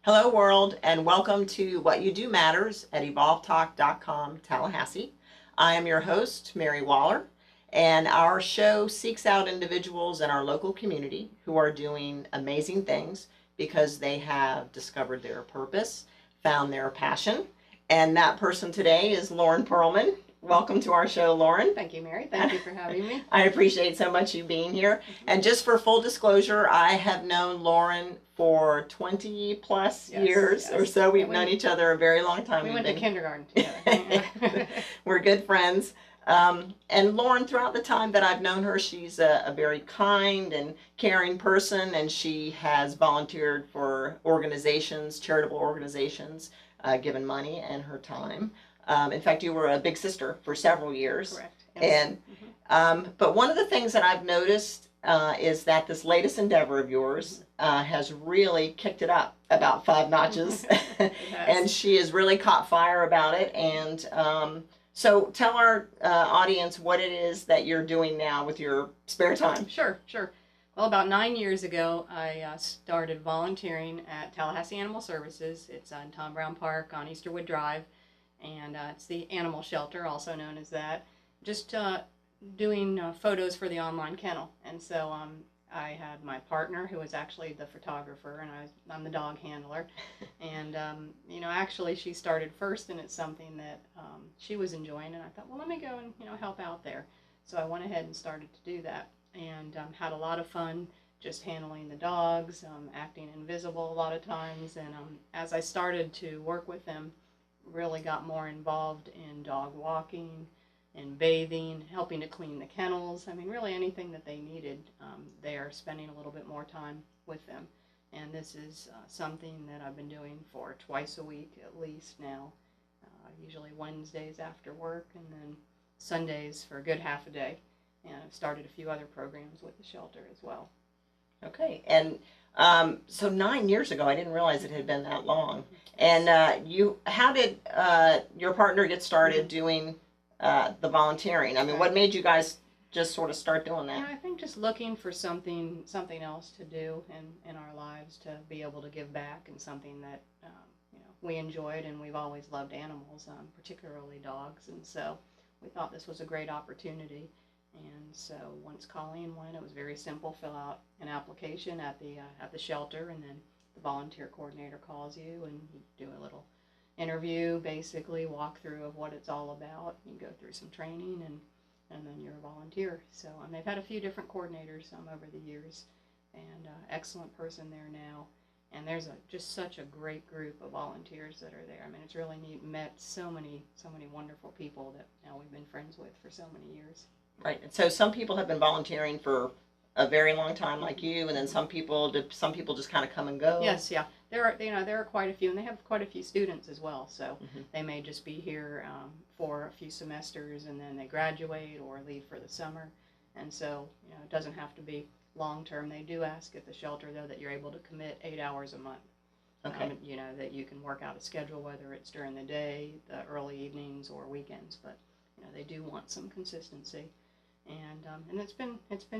Hello world, and welcome to What You Do Matters at evolvetalk.com Tallahassee. I am your host, Mary Waller, and our show seeks out individuals in our local community who are doing amazing things because they have discovered their purpose, found their passion, and that person today is Lauren Perlman. Welcome to our show, Lauren. Thank you, Mary. Thank you for having me. I appreciate so much you being here. And just for full disclosure, I have known Lauren for 20 plus years or so. We've known each other a very long time. We went to kindergarten together. We're good friends. And Lauren, throughout the time that I've known her, she's a very kind and caring person, and she has volunteered for organizations, charitable organizations, given money and her time. In fact, you were a big sister for several years. Correct. Yes. And but one of the things that I've noticed is that this latest endeavor of yours has really kicked it up about 5 notches, and she has really caught fire about it. And so tell our audience what it is that you're doing now with your spare time. Sure. Well, about 9 years ago, I started volunteering at Tallahassee Animal Services. It's on Tom Brown Park on Easterwood Drive. And it's the animal shelter, also known as that, just doing photos for the online kennel. And so I had my partner, who was actually the photographer, and I'm the dog handler. And, actually she started first, and it's something that she was enjoying, and I thought, well, let me go and, help out there. So I went ahead and started to do that, and had a lot of fun just handling the dogs, acting invisible a lot of times. And as I started to work with them, really got more involved in dog walking and bathing, helping to clean the kennels. I mean, really anything that they needed, they are spending a little bit more time with them. And this is something that I've been doing for twice a week at least now, usually Wednesdays after work, and then Sundays for a good half a day. And I've started a few other programs with the shelter as well. Okay, and so 9 years ago, I didn't realize it had been that long. And how did your partner get started doing the volunteering? I mean, what made you guys just sort of start doing that? I think just looking for something else to do in our lives, to be able to give back, and something that we enjoyed, and we've always loved animals, particularly dogs, and so we thought this was a great opportunity. And so once Colleen went, it was very simple. Fill out an application at the shelter, and then the volunteer coordinator calls you, and you do a little interview, basically walkthrough of what it's all about. You go through some training, and then you're a volunteer. So they've had a few different coordinators over the years, and excellent person there now. And there's just such a great group of volunteers that are there. I mean, it's really neat. Met so many wonderful people that now we've been friends with for so many years. Right. And so some people have been volunteering for a very long time, like you, and then some people just kind of come and go. Yes, yeah. There are quite a few, and they have quite a few students as well. So they may just be here for a few semesters, and then they graduate or leave for the summer. And so it doesn't have to be long term. They do ask at the shelter, though, that you're able to commit 8 hours a month. Okay. That you can work out a schedule, whether it's during the day, the early evenings, or weekends. But they do want some consistency. And it's been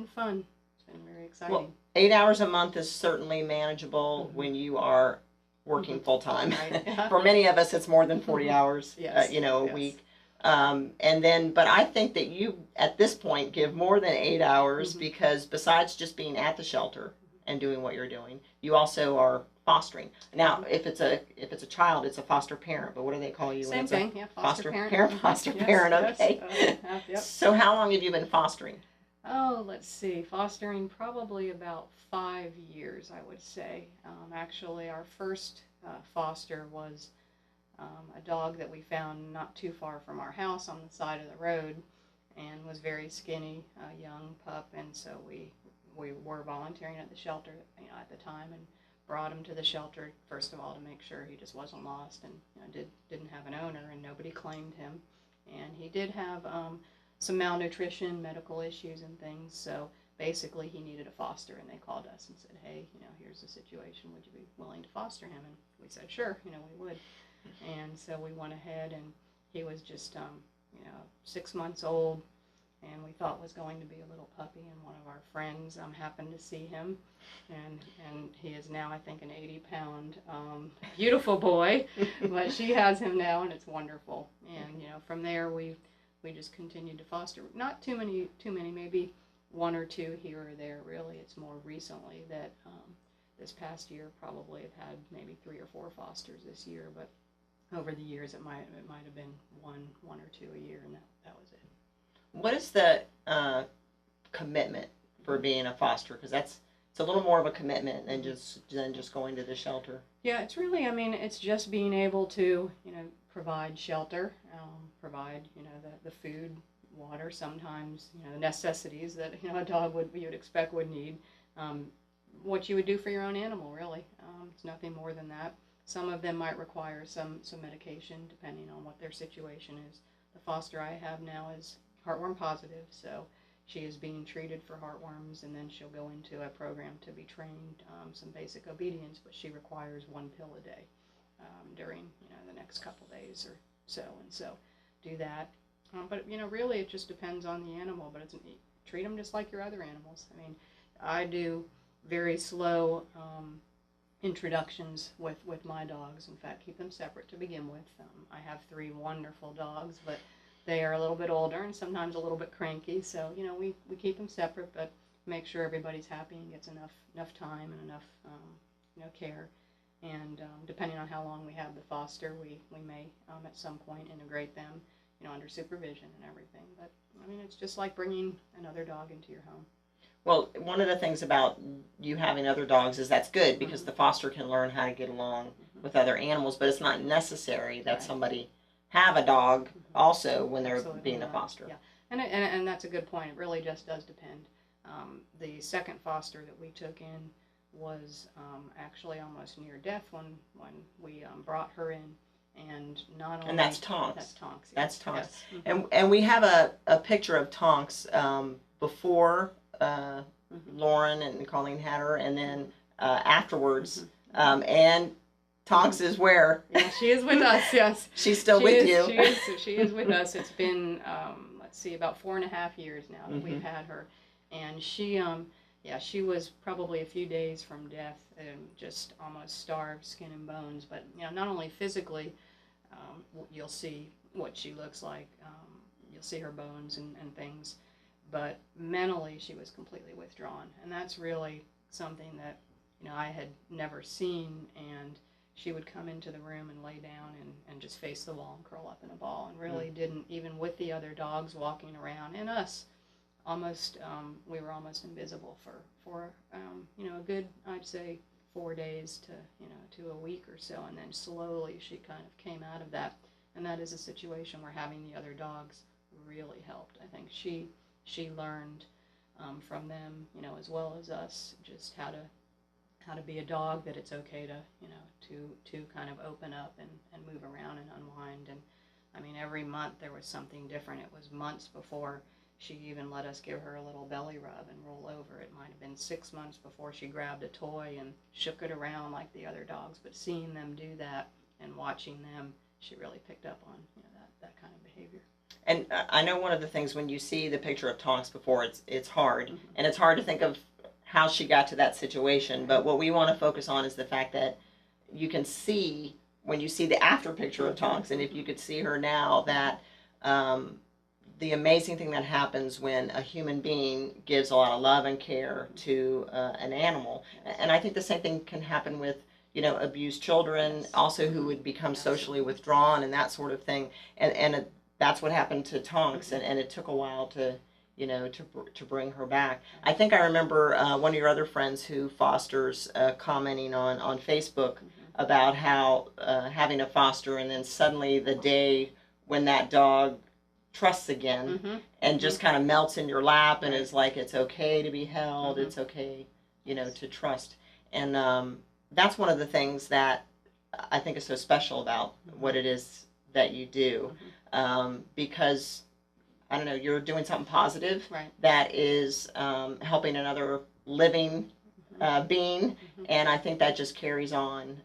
fun. It's been very exciting. Well, 8 hours a month is certainly manageable when you are working full time. Right. For many of us, it's more than 40 hours, yes. A week. But I think that you, at this point, give more than 8 hours because besides just being at the shelter and doing what you're doing, you also are fostering. Now, if it's a child, it's a foster parent. But what do they call you? Same thing, yeah. Foster parent. Foster parent. Okay. Yep. So how long have you been fostering? Oh, let's see. Fostering probably about 5 years, I would say. Actually, our first foster was a dog that we found not too far from our house on the side of the road, and was very skinny, a young pup, and so we were volunteering at the shelter at the time, and brought him to the shelter first of all to make sure he just wasn't lost, and didn't have an owner, and nobody claimed him, and he did have some malnutrition, medical issues, and things. So basically, he needed a foster, and they called us and said, "Hey, here's the situation. Would you be willing to foster him?" And we said, "Sure, we would." And so we went ahead, and he was just 6 months old, and we thought was going to be a little puppy, and one of our friends happened to see him, and he is now, I think, an 80-pound beautiful boy, but she has him now, and it's wonderful. And from there we just continued to foster. Not too many, maybe one or two here or there. Really, it's more recently that this past year probably have had maybe 3 or 4 fosters this year, but over the years it might have been one or two a year, and that was it. What is the commitment for being a foster? Because it's a little more of a commitment than just going to the shelter. Yeah, it's really, it's just being able to, provide shelter, provide, the food, water, sometimes, the necessities that, a dog you would expect would need. What you would do for your own animal, really. It's nothing more than that. Some of them might require some medication, depending on what their situation is. The foster I have now is heartworm positive, so she is being treated for heartworms, and then she'll go into a program to be trained, some basic obedience, but she requires 1 pill a day during the next couple days or so, and so do that. But really it just depends on the animal, but treat them just like your other animals. I do very slow introductions with my dogs. In fact, keep them separate to begin with. I have 3 wonderful dogs, but they are a little bit older and sometimes a little bit cranky, so we keep them separate, but make sure everybody's happy and gets enough time and enough care. And depending on how long we have the foster, we may at some point integrate them under supervision and everything. But it's just like bringing another dog into your home. Well, one of the things about you having other dogs is that's good, because the foster can learn how to get along with other animals, but it's not necessary that somebody have a dog also when they're being a foster. Yeah, and that's a good point. It really just does depend. The second foster that we took in was actually almost near death when we brought her in. And not only, and that's Tonks. That's Tonks. Yes. That's Tonks. Yes. And we have a picture of Tonks before Lauren and Colleen had her, and then afterwards. And Tonks is where? Yeah, she is with us. Yes, she's still with you. She is with us. It's been about 4.5 years now that we've had her, and she was probably a few days from death, just almost starved, skin and bones. But not only physically, you'll see what she looks like. You'll see her bones and things, but mentally she was completely withdrawn, and that's really something that I had never seen. And she would come into the room and lay down and just face the wall and curl up in a ball, and really didn't, even with the other dogs walking around and us, we were almost invisible for a good, I'd say, 4 days to a week or so, and then slowly she kind of came out of that. And that is a situation where having the other dogs really helped. I think she learned from them, as well as us, just how to be a dog, that it's okay to kind of open up and move around and unwind. And every month there was something different. It was months before she even let us give her a little belly rub and roll over. It might have been 6 months before she grabbed a toy and shook it around like the other dogs. But seeing them do that and watching them, she really picked up on that kind of behavior. And I know one of the things, when you see the picture of Tonks before, it's hard, and it's hard to think of how she got to that situation. But what we want to focus on is the fact that you can see, when you see the after picture of Tonks, and if you could see her now, that the amazing thing that happens when a human being gives a lot of love and care to an animal. And I think the same thing can happen with abused children, also, who would become socially withdrawn and that sort of thing. And that's what happened to Tonks, and it took a while to bring her back. I think I remember one of your other friends who fosters commenting on Facebook about how having a foster, and then suddenly the day when that dog trusts again and just kind of melts in your lap and is like, it's okay to be held, it's okay, to trust. And that's one of the things that I think is so special about what it is that you do, because I don't know, you're doing something positive that is helping another living being, and I think that just carries on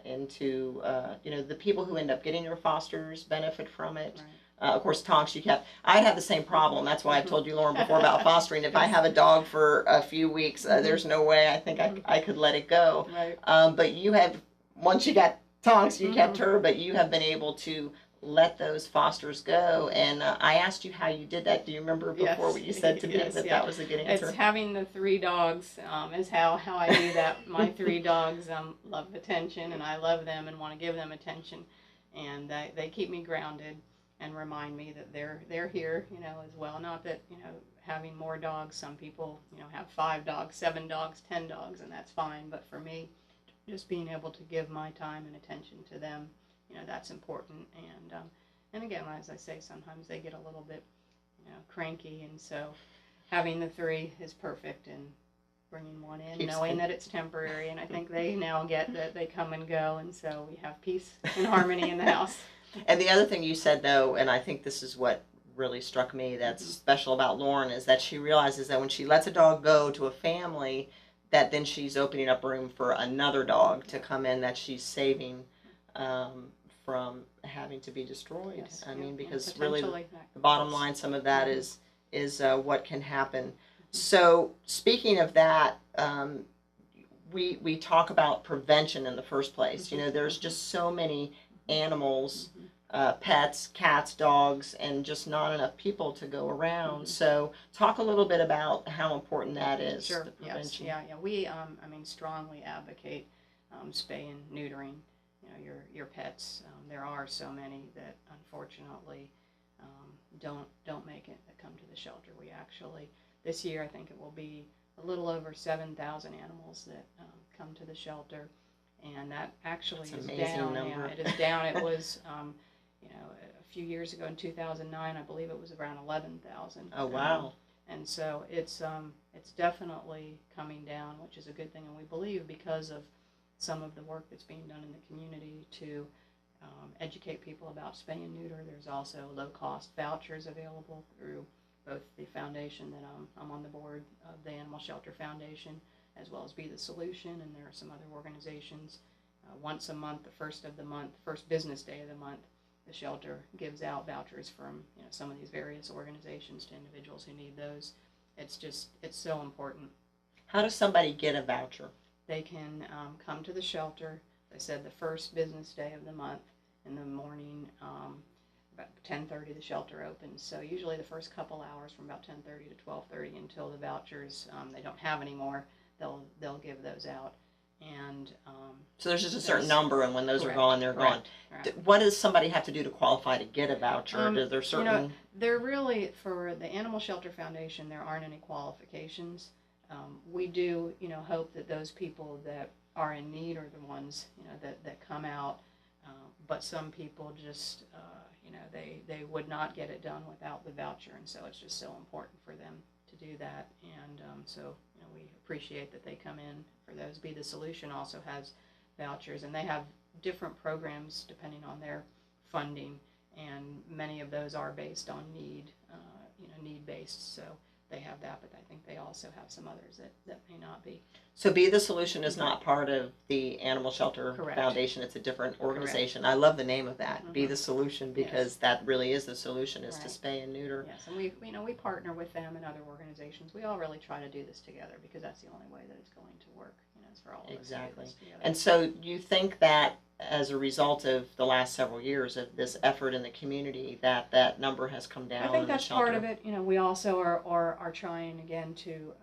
into the people who end up getting your fosters benefit from it. Of course, Tonks you kept. I had the same problem. That's why I told you, Lauren, before about fostering. If I have a dog for a few weeks, there's no way I think I could let it go. Right. But you have, once you got Tonks, you kept her, but you have been able to let those fosters go. And I asked you how you did that. Do you remember before what you said to me that was a good answer? It's having the 3 dogs is how I do that. My 3 dogs love attention, and I love them and want to give them attention. And they keep me grounded and remind me that they're here, as well. Not that, having more dogs, some people, have 5 dogs, 7 dogs, 10 dogs, and that's fine. But for me, just being able to give my time and attention to them, that's important. And again, as I say, sometimes they get a little bit, cranky, and so having the 3 is perfect, and bringing one in, knowing that it's temporary, and I think they now get that they come and go, and so we have peace and harmony in the house. And the other thing you said, though, and I think this is what really struck me that's special about Lauren, is that she realizes that when she lets a dog go to a family, that then she's opening up room for another dog to come in that she's saving from having to be destroyed. Yes, I mean, because really the bottom bottom line, some of that is what can happen. So speaking of that, we talk about prevention in the first place. There's just so many animals, pets, cats, dogs, and just not enough people to go around. So talk a little bit about how important that is. Sure. The prevention. Yes. Yeah. We strongly advocate spay and neutering. Your pets. There are so many that unfortunately don't make it that come to the shelter. We actually, this year, I think it will be a little over 7,000 animals that come to the shelter, and that actually is down. Number. Yeah, it is down. It was, a few years ago in 2009, I believe it was around 11,000. Oh wow! And so it's definitely coming down, which is a good thing, and we believe because of some of the work that's being done in the community to educate people about spay and neuter. There's also low-cost vouchers available through both the foundation that I'm on the board of, the Animal Shelter Foundation, as well as Be the Solution, and there are some other organizations. Once a month, the first of the month, first business day of the month, the shelter gives out vouchers from some of these various organizations to individuals who need those. It's so important. How does somebody get a voucher? They can come to the shelter, as I said, the first business day of the month in the morning. About 10:30 the shelter opens, so usually the first couple hours from about 10:30 to 12:30 until the vouchers they don't have anymore, they'll give those out. And so there's just a certain number, and when those correct, are gone, they're gone. Right. What does somebody have to do to qualify to get a voucher? Is there certain? They're really, for the Animal Shelter Foundation, there aren't any qualifications. We do, hope that those people that are in need are the ones, that come out. But some people just, they would not get it done without the voucher, and so it's just so important for them to do that. And so, we appreciate that they come in for those. Be the Solution also has vouchers, and they have different programs depending on their funding, and many of those are based on need-based. So they have that, but I think they also have some others that may not be. So Be the Solution is not part of the Animal Shelter Correct. Foundation. It's a different organization. Correct. I love the name of that, Be the Solution, because Yes. that really is the solution, is Right. to spay and neuter. Yes, and we partner with them and other organizations. We all really try to do this together because that's the only way that it's going to work. It's for all of Exactly. us to do this together. And so you think that as a result of the last several years of this effort in the community, that number has come down? I think in the that's part shelter? of it. We also are trying again to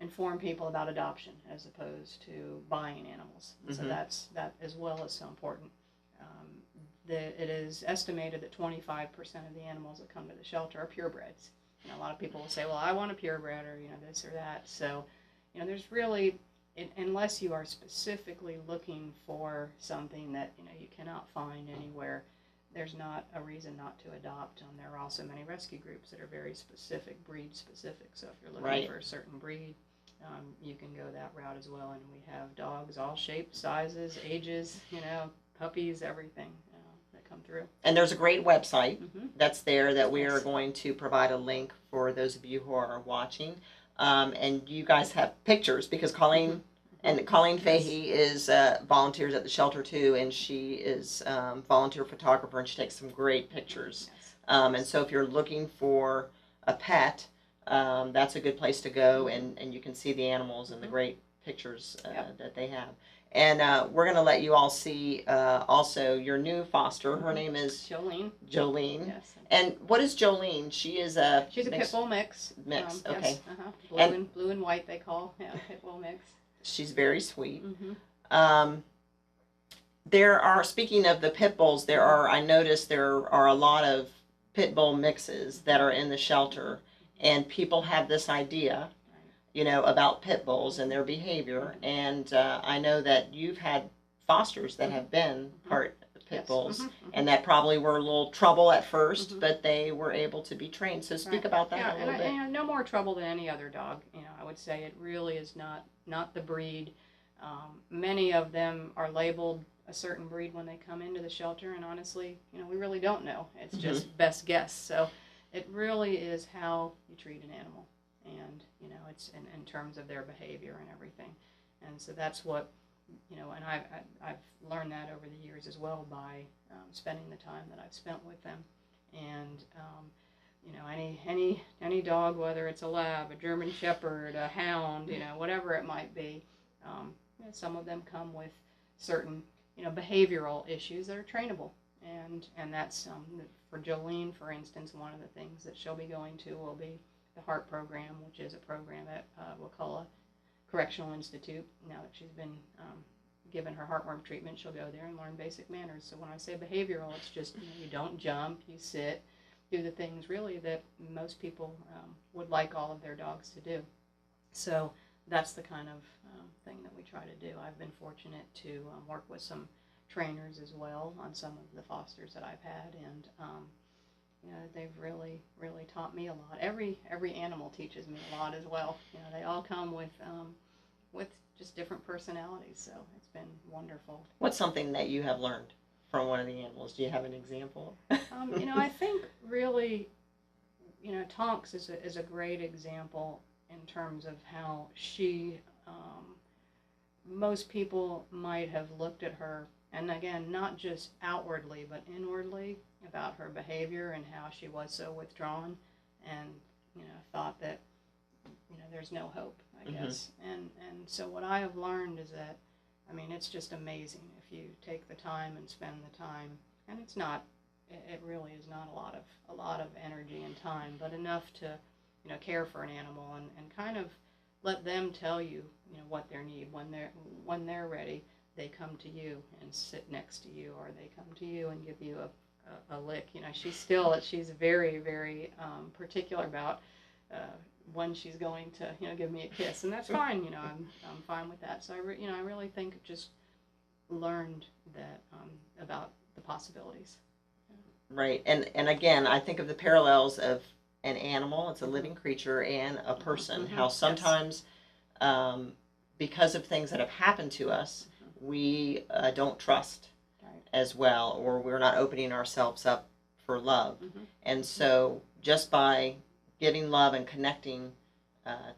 inform people about adoption as opposed to buying animals. So that as well is so important. It is estimated that 25% of the animals that come to the shelter are purebreds. A lot of people will say, well, I want a purebred, or this or that. So there's really, unless you are specifically looking for something that you cannot find anywhere, there's not a reason not to adopt. There are also many rescue groups that are very specific, breed specific. So if you're looking Right. for a certain breed, you can go that route as well. And we have dogs all shapes, sizes, ages, puppies, everything that come through. And there's a great website that's there that we are Yes. going to provide a link for those of you who are watching. And you guys have pictures, because Colleen And Colleen Fahey is volunteers at the shelter too, and she is volunteer photographer, and she takes some great pictures. Yes. And so if you're looking for a pet, that's a good place to go, and you can see the animals and the great pictures that they have. And we're going to let you all see also your new foster. Her name is Jolene. Jolene. Yes. And what is Jolene? She's a pit bull mix. Mix. Okay. Yes. Blue and white they call. Yeah, pit bull mix. She's very sweet. Mm-hmm. There are, speaking of the pit bulls, I noticed there are a lot of pit bull mixes that are in the shelter, and people have this idea, about pit bulls and their behavior. And I know that you've had fosters that have been part pit bulls, and that probably were a little trouble at first, but they were able to be trained. So speak about that a little bit. And no more trouble than any other dog. I would say it really is not the breed. Many of them are labeled a certain breed when they come into the shelter, and honestly, we really don't know. It's just best guess. So it really is how you treat an animal, and it's in terms of their behavior and everything. And so that's what and I've learned that over the years as well by spending the time that I've spent with them. And any dog, whether it's a lab, a German Shepherd, a hound, whatever it might be, some of them come with certain behavioral issues that are trainable, and that's for Jolene, for instance. One of the things that she'll be going to will be the HEART program, which is a program at Wakulla Correctional Institute. Now that she's been given her heartworm treatment, she'll go there and learn basic manners. So when I say behavioral, it's just you don't jump, you sit, do the things really that most people would like all of their dogs to do. So that's the kind of thing that we try to do. I've been fortunate to work with some trainers as well on some of the fosters that I've had, and they've really taught me a lot. Every animal teaches me a lot as well. They all come with just different personalities, so it's been wonderful. What's something that you have learned from one of the animals? Do you have an example? I think really, Tonks is a great example in terms of how she, most people might have looked at her, and again, not just outwardly, but inwardly, about her behavior and how she was so withdrawn, and, thought that, there's no hope, I guess. And so what I have learned is that, it's just amazing if you take the time and spend the time, and it really is not a lot of energy and time, but enough to, care for an animal and kind of let them tell you, what their need. When they're ready, they come to you and sit next to you, or they come to you and give you a lick. She's very, very particular about when she's going to, give me a kiss, and that's fine. I'm fine with that. So I really think just learned that about the possibilities. Right, and again, I think of the parallels of an animal, it's a living creature, and a person. How sometimes, because of things that have happened to us, we don't trust as well, or we're not opening ourselves up for love. And so just by giving love and connecting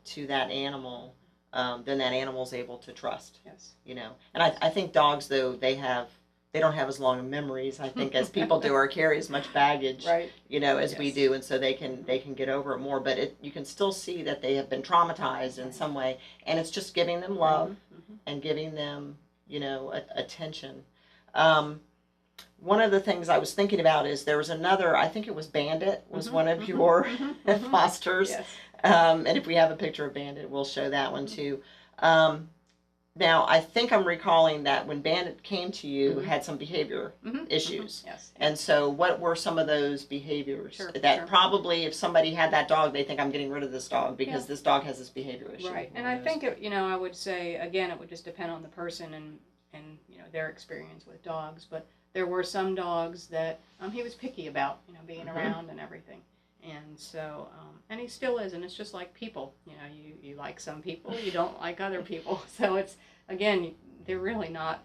to that animal, then that animal's able to trust. Yes. And I think dogs, though, they don't have as long memories, I think, as people do, or carry as much baggage, right. As we do, and so they can get over it more. But you can still see that they have been traumatized in some way, and it's just giving them love and giving them, attention. One of the things I was thinking about is there was another, I think it was Bandit, was one of your fosters. Yes. And if we have a picture of Bandit, we'll show that one too. Now, I think I'm recalling that when Bandit came to you, had some behavior issues. Yes. And so what were some of those behaviors that probably, if somebody had that dog, they think, I'm getting rid of this dog because this dog has this behavior issue. Right. And I think, I would say, again, it would just depend on the person and their experience with dogs. But there were some dogs that he was picky about, being around and everything. And so, and he still is, and it's just like people. You like some people, you don't like other people. So it's, again, they're really not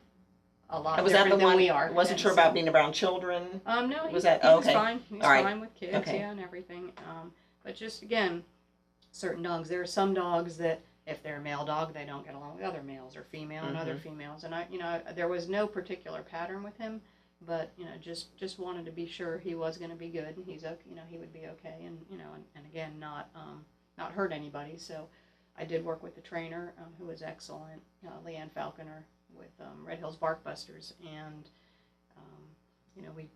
a lot different than we are. I wasn't sure about being around children. No, he was fine. He was fine with kids, and everything. But just, again, certain dogs. There are some dogs that, if they're a male dog, they don't get along with other males, or female and other females. And there was no particular pattern with him, but just wanted to be sure he was going to be good, and he's okay. He would be okay, and and again, not hurt anybody. So I did work with the trainer, who was excellent, Leanne Falconer, with Red Hills Barkbusters, and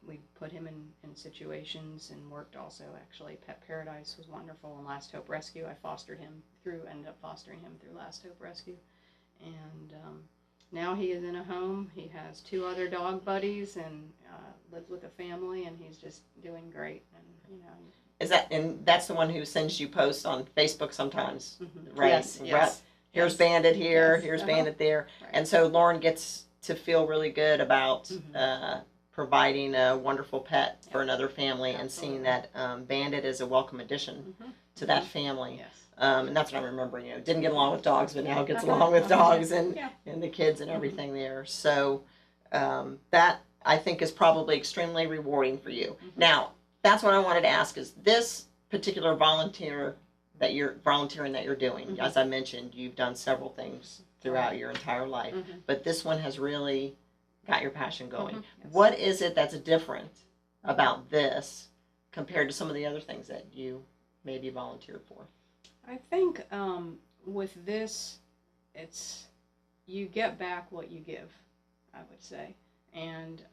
we put him in situations, and worked also, actually, Pet Paradise was wonderful, and Last Hope Rescue. I ended up fostering him through Last Hope Rescue, and now he is in a home. He has 2 other dog buddies, and lives with a family, and he's just doing great. And that's the one who sends you posts on Facebook sometimes, right? Yes. Here's Bandit here, Yes. here's Bandit there. Right. And so Lauren gets to feel really good about providing a wonderful pet for another family. Absolutely. And seeing that Bandit is a welcome addition to that family. Yes. And that's what I'm remembering. Didn't get along with dogs, but now gets along with dogs and the kids and everything there. So that, I think, is probably extremely rewarding for you. Now, that's what I wanted to ask, is this particular volunteering that you're doing. As I mentioned, you've done several things throughout your entire life, but this one has really got your passion going. Yes. What is it that's different about this compared to some of the other things that you maybe volunteered for? I think with this, you get back what you give, I would say. And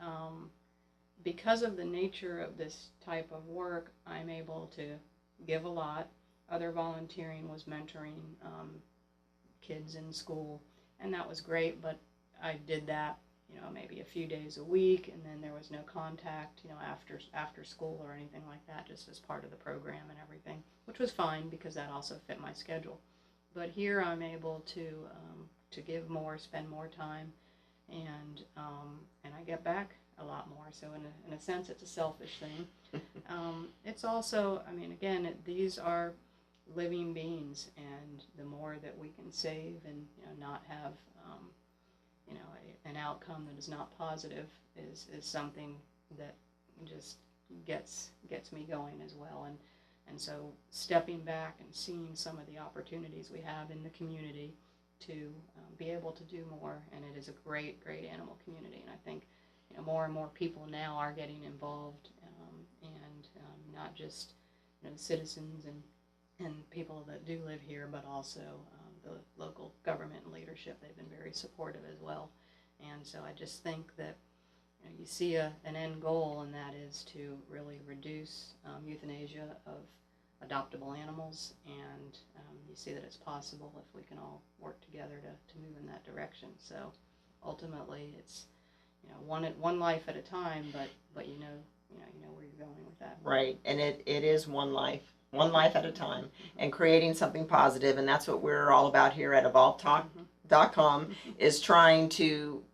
because of the nature of this type of work, I'm able to give a lot. Other volunteering was mentoring kids in school, and that was great, but I did that maybe a few days a week, and then there was no contact after school or anything like that, just as part of the program and everything, which was fine because that also fit my schedule. But here I'm able to give more, spend more time, and I get back a lot more. So in a sense, it's a selfish thing. It's also, again, these are living beings, and the more that we can save and not have an outcome that is not positive is something that just gets me going as well. And so stepping back and seeing some of the opportunities we have in the community to be able to do more, and it is a great animal community, and I think more and more people now are getting involved, and not just citizens and people that do live here, but also the local government and leadership. They've been very supportive as well. And so I just think that you see an end goal, and that is to really reduce euthanasia of adoptable animals, and you see that it's possible if we can all work together to move in that direction. So ultimately, it's one life at a time, but you know where you're going with that. Right, and it is one life at a time, and creating something positive, and that's what we're all about here at evolvetalk.com, is trying to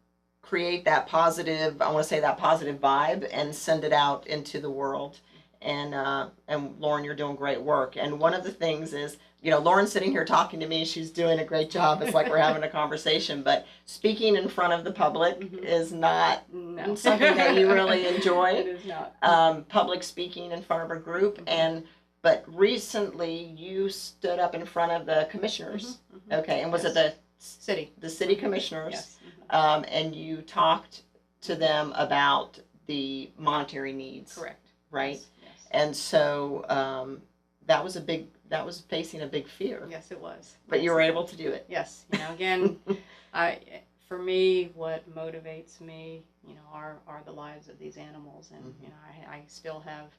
create that positive, I want to say that positive vibe, and send it out into the world. And Lauren, you're doing great work. And one of the things is, Lauren's sitting here talking to me. She's doing a great job. It's like we're having a conversation. But speaking in front of the public is not something that you really enjoy. It is not. Public speaking in front of a group. But recently you stood up in front of the commissioners. Okay, and was it the city commissioners? Yes. And you talked to them about the monetary needs. Correct. Right? Yes. And so that was facing a big fear. Yes, it was. But you were able to do it. Yes. Again, for me, what motivates me, are the lives of these animals, and I still have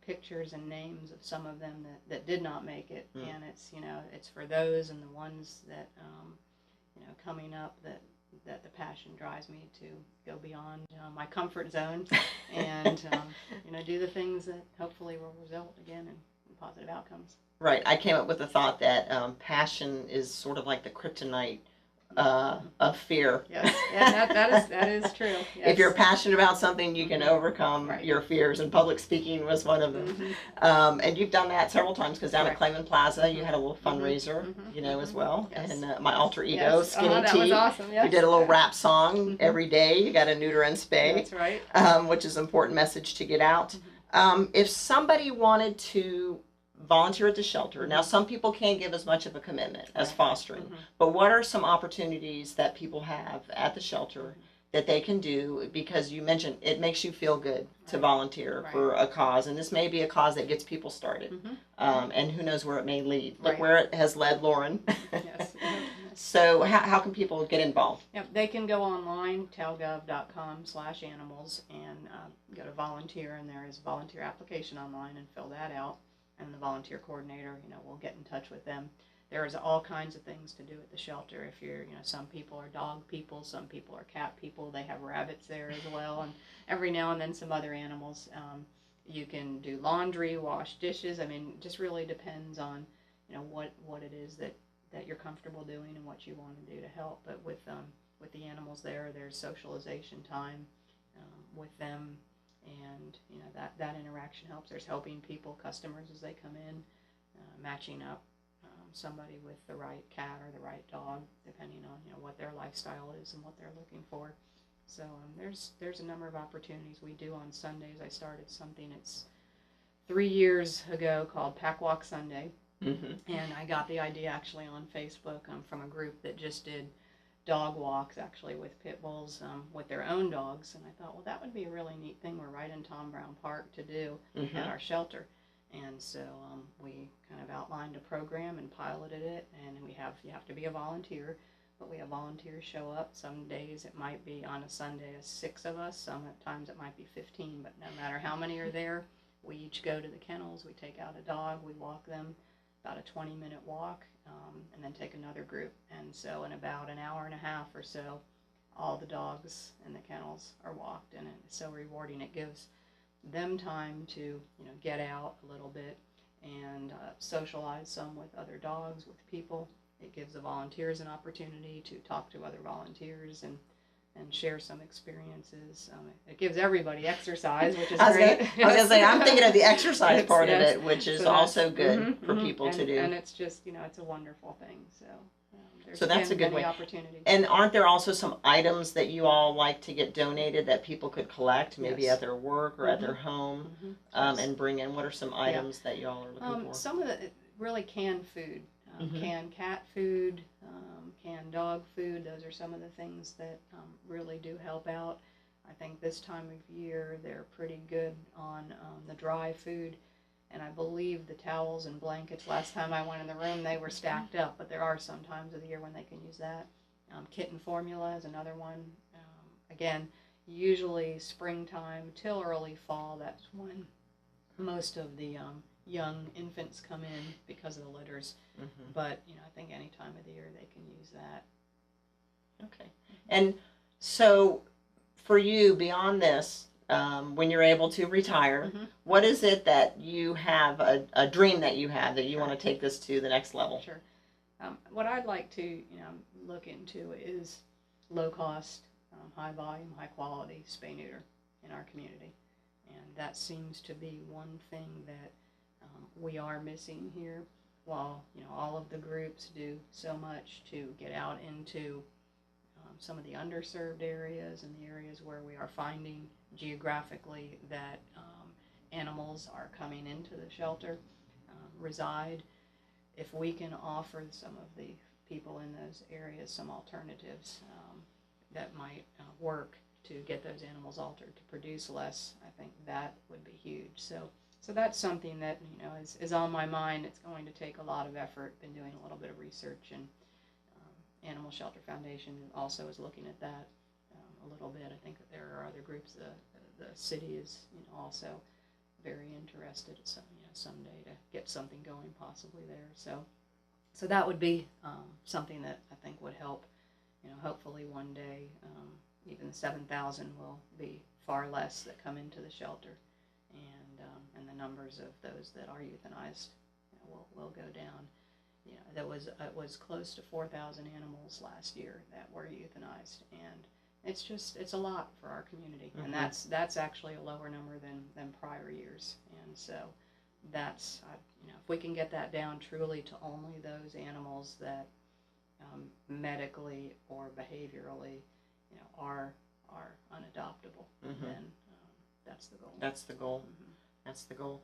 pictures and names of some of them that did not make it, and it's for those and the ones that coming up that the passion drives me to go beyond my comfort zone, and do the things that hopefully will result again in positive outcomes. Right. I came up with the thought that passion is sort of like the kryptonite of fear. Yes, yeah, that is true. Yes. If you're passionate about something, you can overcome your fears, and public speaking was one of them. And you've done that several times, because down at Clayman Plaza, you had a little fundraiser, as well. Yes. And my alter ego, Skinny that Tea. was awesome. Yes. We did a little rap song every day. You got a neuter and spay. That's right. Which is an important message to get out. If somebody wanted to volunteer at the shelter. Now, some people can't give as much of a commitment as Right. fostering, but what are some opportunities that people have at the shelter that they can do? Because you mentioned it makes you feel good to Right. volunteer Right. for a cause, and this may be a cause that gets people started, and who knows where it may lead. Look Right. where it has led Lauren. Yes. So how can people get involved? Yep, they can go online, talgov.com/animals, and go to volunteer, and there is a volunteer application online, and fill that out, and the volunteer coordinator, will get in touch with them. There is all kinds of things to do at the shelter. If you're, some people are dog people, some people are cat people. They have rabbits there as well, and every now and then some other animals. You can do laundry, wash dishes. I mean, it just really depends on, what it is that you're comfortable doing and what you want to do to help. But with the animals there's socialization time with them, and that interaction helps. There's helping people, customers, as they come in, matching up somebody with the right cat or the right dog, depending on what their lifestyle is and what they're looking for. So there's a number of opportunities we do on Sundays. I started something, it's 3 years ago, called Pack Walk Sunday. And I got the idea actually on Facebook from a group that just did dog walks, actually, with pit bulls with their own dogs. And I thought, well, that would be a really neat thing. We're right in Tom Brown Park to do at our shelter. And so we kind of outlined a program and piloted it. And you have to be a volunteer, but we have volunteers show up. Some days it might be on a Sunday 6 of us. Sometimes it might be 15. But no matter how many are there, we each go to the kennels. We take out a dog. We walk them about a 20-minute walk, and then take another group. And so in about an hour and a half or so, all the dogs in the kennels are walked, and it's so rewarding. It gives them time to get out a little bit and socialize some with other dogs, with people. It gives the volunteers an opportunity to talk to other volunteers and share some experiences. It gives everybody exercise, which is great. I was going to say, I'm thinking of the exercise part of yes. it, which is So also good for people to do. And it's just, it's a wonderful thing. So that's a good way. Opportunities. And aren't there also some items that you all like to get donated that people could collect, maybe Yes. at their work or at their home, and bring in? What are some items that you all are looking for? Some of the really canned food, canned cat food, canned dog food. Those are some of the things that really do help out. I think this time of year they're pretty good on the dry food. And I believe the towels and blankets, last time I went in the room, they were stacked up. But there are some times of the year when they can use that. Kitten formula is another one. Again, usually springtime till early fall, that's when most of the young infants come in because of the litters. But, I think any time of the year they can use that. Okay. And so for you, beyond this, when you're able to retire, what is it that you have, a dream that you have that you want to take this to the next level? Sure. What I'd like to look into is low cost, high volume, high quality spay neuter in our community. And that seems to be one thing that we are missing here. While all of the groups do so much to get out into some of the underserved areas and the areas where we are finding geographically that animals are coming into the shelter, reside. If we can offer some of the people in those areas some alternatives that might work to get those animals altered to produce less, I think that would be huge. So that's something that is on my mind. It's going to take a lot of effort. Been doing a little bit of research, and Animal Shelter Foundation also is looking at that a little bit. I think that there are other groups. The city is also very interested someday to get something going possibly there. So that would be something that I think would help. Hopefully one day even the 7,000 will be far less that come into the shelter, and the numbers of those that are euthanized will go down. It was close to 4,000 animals last year that were euthanized, and it's a lot for our community, and that's actually a lower number than prior years. And so that's if we can get that down truly to only those animals that medically or behaviorally are unadoptable, then that's the goal. That's the goal. That's the goal.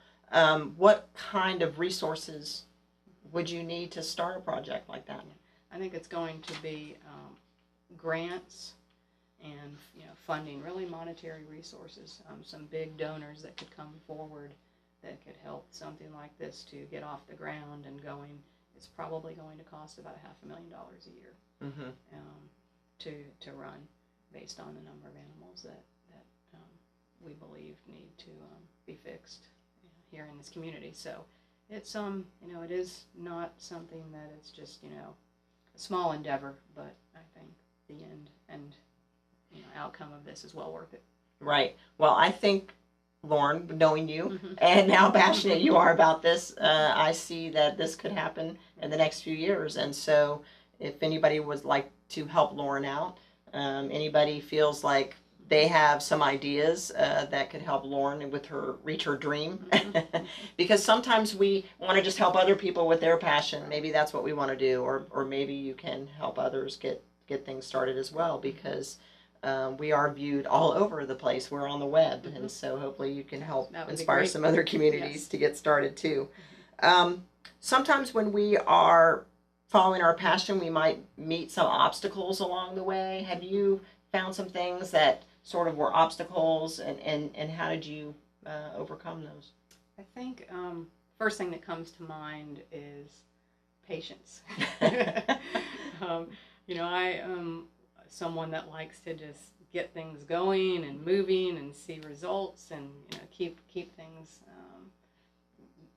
What kind of resources would you need to start a project like that? I think it's going to be grants and funding, really monetary resources. Some big donors that could come forward that could help something like this to get off the ground and going. It's probably going to cost about $500,000 a year Mm-hmm. to run, based on the number of animals that we believe need to be fixed here in this community. So it's it is not something that it's just a small endeavor, but I think the end and outcome of this is well worth it. Right. Well, I think, Lauren, knowing you Mm-hmm. and how passionate you are about this, I see that this could happen in the next few years. And so if anybody would like to help Lauren out, anybody feels like they have some ideas that could help Lauren with her reach her dream, Mm-hmm. because sometimes we want to just help other people with their passion. Maybe that's what we want to do, or maybe you can help others get things started as well, because we are viewed all over the place. We're on the web, Mm-hmm. and so hopefully you can help That would be inspire great. some other communities Yes. to get started too. Sometimes when we are following our passion, we might meet some obstacles along the way. Have you found some things that sort of were obstacles, and how did you overcome those? I think first thing that comes to mind is patience. I am someone that likes to just get things going and moving and see results, and keep things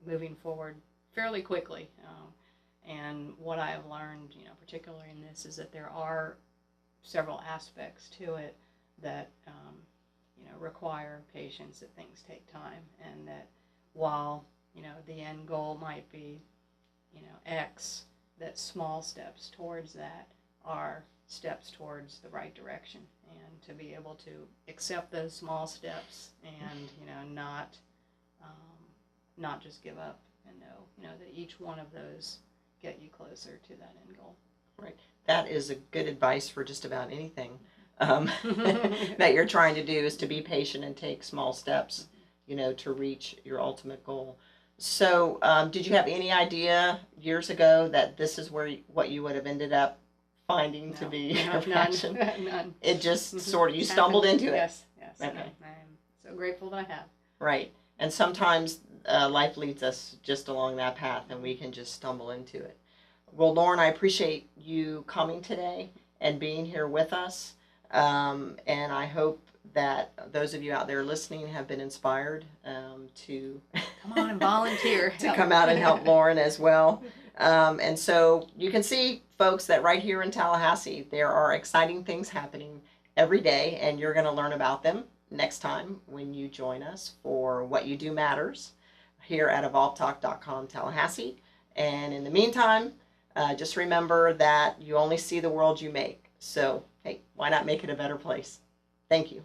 moving forward fairly quickly. And what I have learned, particularly in this, is that there are several aspects to it that require patience, that things take time, and that while the end goal might be X, that small steps towards that are steps towards the right direction, and to be able to accept those small steps and not just give up, and know that each one of those get you closer to that end goal. Right. That is a good advice for just about anything that you're trying to do, is to be patient and take small steps, to reach your ultimate goal. So, did you have any idea years ago that this is what you would have ended up finding to be your passion? None. It just sort of, you stumbled into it. Yes. Okay. I'm so grateful that I have. Right. And sometimes life leads us just along that path, and we can just stumble into it. Well, Lauren, I appreciate you coming today and being here with us. And I hope that those of you out there listening have been inspired to come on and volunteer to come out and help Lauren as well. And so you can see, folks, that right here in Tallahassee, there are exciting things happening every day, and you're going to learn about them next time when you join us for What You Do Matters here at evolvetalk.com Tallahassee. And in the meantime, just remember that you only see the world you make. So, hey, why not make it a better place? Thank you.